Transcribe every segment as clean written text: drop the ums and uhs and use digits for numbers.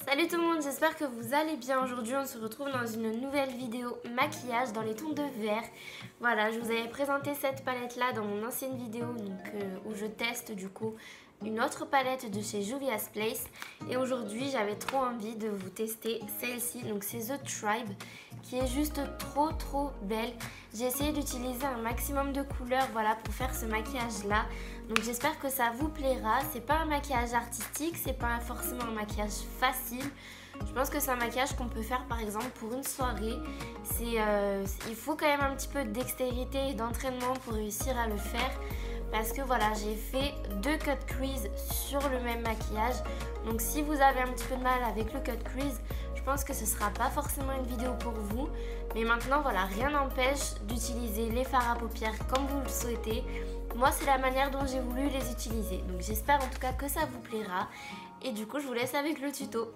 Salut tout le monde, j'espère que vous allez bien. Aujourd'hui on se retrouve dans une nouvelle vidéo maquillage dans les tons de vert. Voilà, je vous avais présenté cette palette là dans mon ancienne vidéo où je teste du coup une autre palette de chez Juvia's Place. Et aujourd'hui j'avais trop envie de vous tester celle-ci, donc c'est The Tribe, qui est juste trop belle. J'ai essayé d'utiliser un maximum de couleurs voilà, pour faire ce maquillage là. Donc j'espère que ça vous plaira. C'est pas un maquillage artistique, c'est pas forcément un maquillage facile. Je pense que c'est un maquillage qu'on peut faire par exemple pour une soirée. Il faut quand même un petit peu de dextérité et d'entraînement pour réussir à le faire. Parce que voilà, j'ai fait 2 cut crease sur le même maquillage. Donc si vous avez un petit peu de mal avec le cut crease, je pense que ce sera pas forcément une vidéo pour vous. Mais maintenant voilà, rien n'empêche d'utiliser les fards à paupières comme vous le souhaitez. Moi c'est la manière dont j'ai voulu les utiliser. Donc j'espère en tout cas que ça vous plaira. Et du coup je vous laisse avec le tuto.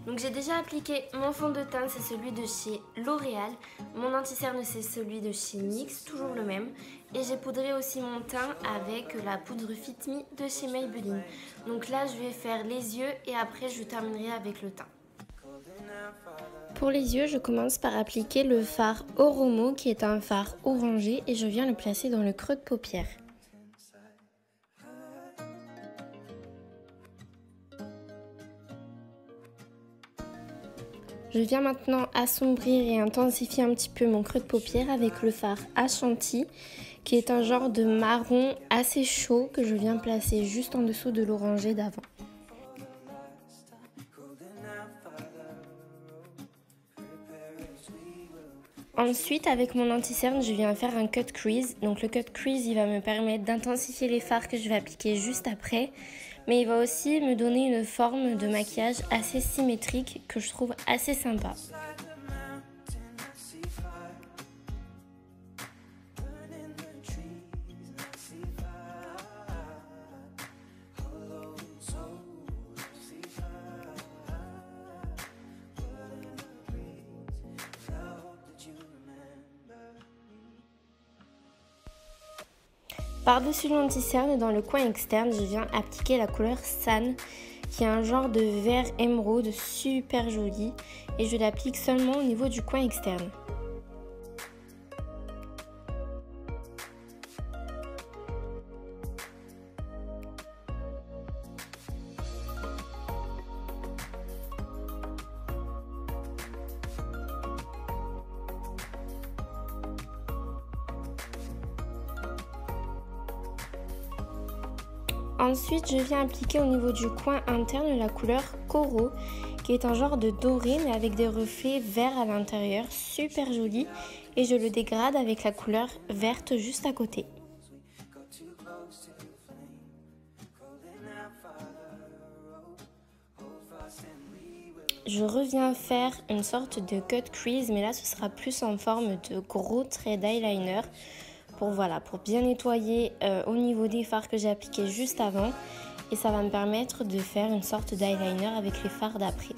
Donc j'ai déjà appliqué mon fond de teint, c'est celui de chez L'Oréal. Mon anti-cerne c'est celui de chez NYX, toujours le même. Et j'ai poudré aussi mon teint avec la poudre Fit Me de chez Maybelline. Donc là je vais faire les yeux et après je terminerai avec le teint. Pour les yeux, je commence par appliquer le fard Oromo qui est un fard orangé et je viens le placer dans le creux de paupière. Je viens maintenant assombrir et intensifier un petit peu mon creux de paupière avec le fard Ashanti qui est un genre de marron assez chaud que je viens placer juste en dessous de l'orangé d'avant. Ensuite, avec mon anti-cerne, je viens faire un cut crease. Donc le cut crease, il va me permettre d'intensifier les fards que je vais appliquer juste après. Mais il va aussi me donner une forme de maquillage assez symétrique que je trouve assez sympa. Par-dessus l'anti-cerne, dans le coin externe, je viens appliquer la couleur San, qui est un genre de vert émeraude super joli, et je l'applique seulement au niveau du coin externe. Ensuite, je viens appliquer au niveau du coin interne la couleur Koro, qui est un genre de doré mais avec des reflets verts à l'intérieur, super joli. Et je le dégrade avec la couleur verte juste à côté. Je reviens faire une sorte de cut crease, mais là ce sera plus en forme de gros traits d'eyeliner. Pour bien nettoyer au niveau des fards que j'ai appliqués juste avant. Et ça va me permettre de faire une sorte d'eyeliner avec les fards d'après.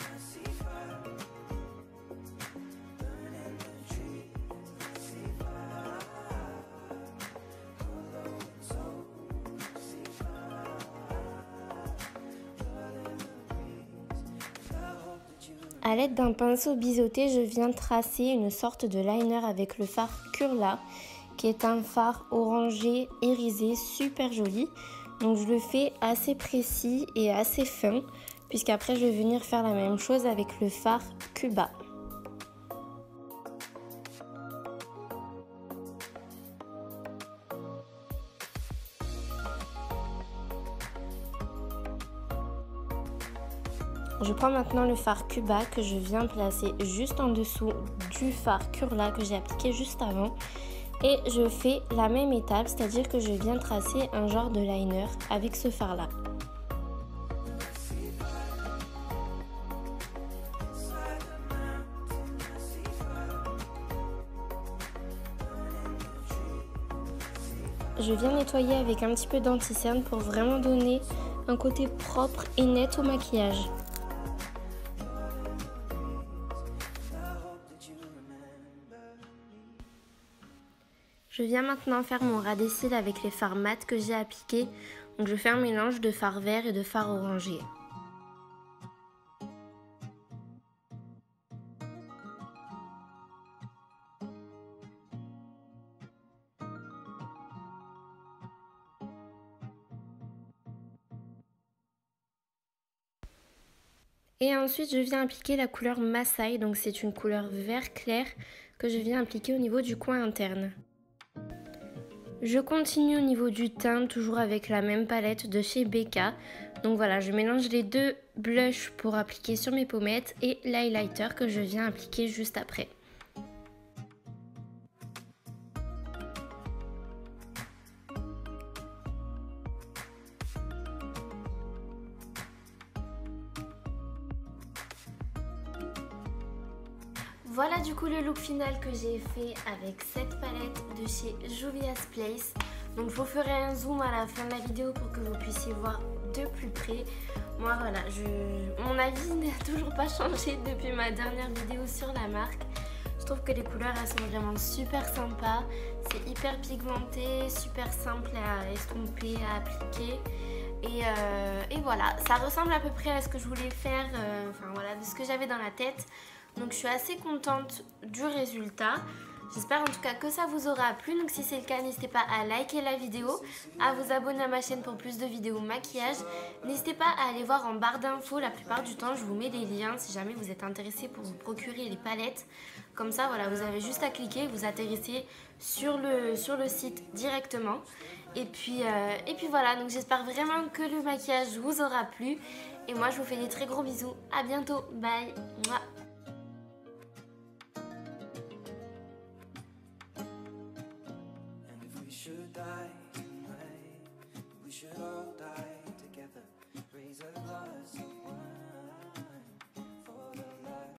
A l'aide d'un pinceau biseauté, je viens tracer une sorte de liner avec le fard Kurla, qui est un fard orangé irisé super joli. Donc je le fais assez précis et assez fin, puisqu'après je vais venir faire la même chose avec le fard Cuba. Je prends maintenant le fard Cuba que je viens placer juste en dessous du fard Kurla que j'ai appliqué juste avant. Et je fais la même étape, c'est-à-dire que je viens tracer un genre de liner avec ce fard-là. Je viens nettoyer avec un petit peu d'anti-cerne pour vraiment donner un côté propre et net au maquillage. Je viens maintenant faire mon ras des cils avec les fards mat que j'ai appliqués. Donc je fais un mélange de fard vert et de fard orangé. Et ensuite, je viens appliquer la couleur Masai, donc c'est une couleur vert clair que je viens appliquer au niveau du coin interne. Je continue au niveau du teint, toujours avec la même palette de chez Becca. Donc voilà, je mélange les deux blushs pour appliquer sur mes pommettes et l'highlighter que je viens appliquer juste après. Voilà du coup le look final que j'ai fait avec cette palette de chez Juvia's Place. Donc je vous ferai un zoom à la fin de la vidéo pour que vous puissiez voir de plus près. Moi voilà, mon avis n'a toujours pas changé depuis ma dernière vidéo sur la marque. Je trouve que les couleurs elles sont vraiment super sympas. C'est hyper pigmenté, super simple à estomper, à appliquer. Et voilà, ça ressemble à peu près à ce que je voulais faire, enfin voilà, de ce que j'avais dans la tête. Donc je suis assez contente du résultat. J'espère en tout cas que ça vous aura plu. Donc si c'est le cas, n'hésitez pas à liker la vidéo, à vous abonner à ma chaîne pour plus de vidéos maquillage. N'hésitez pas à aller voir en barre d'infos. La plupart du temps, je vous mets les liens si jamais vous êtes intéressé pour vous procurer les palettes. Comme ça, voilà, vous avez juste à cliquer, vous atterrissez sur le site directement. Et puis voilà, donc j'espère vraiment que le maquillage vous aura plu. Et moi, je vous fais des très gros bisous. À bientôt. Bye. Mouah. We should all die together, raise a glass.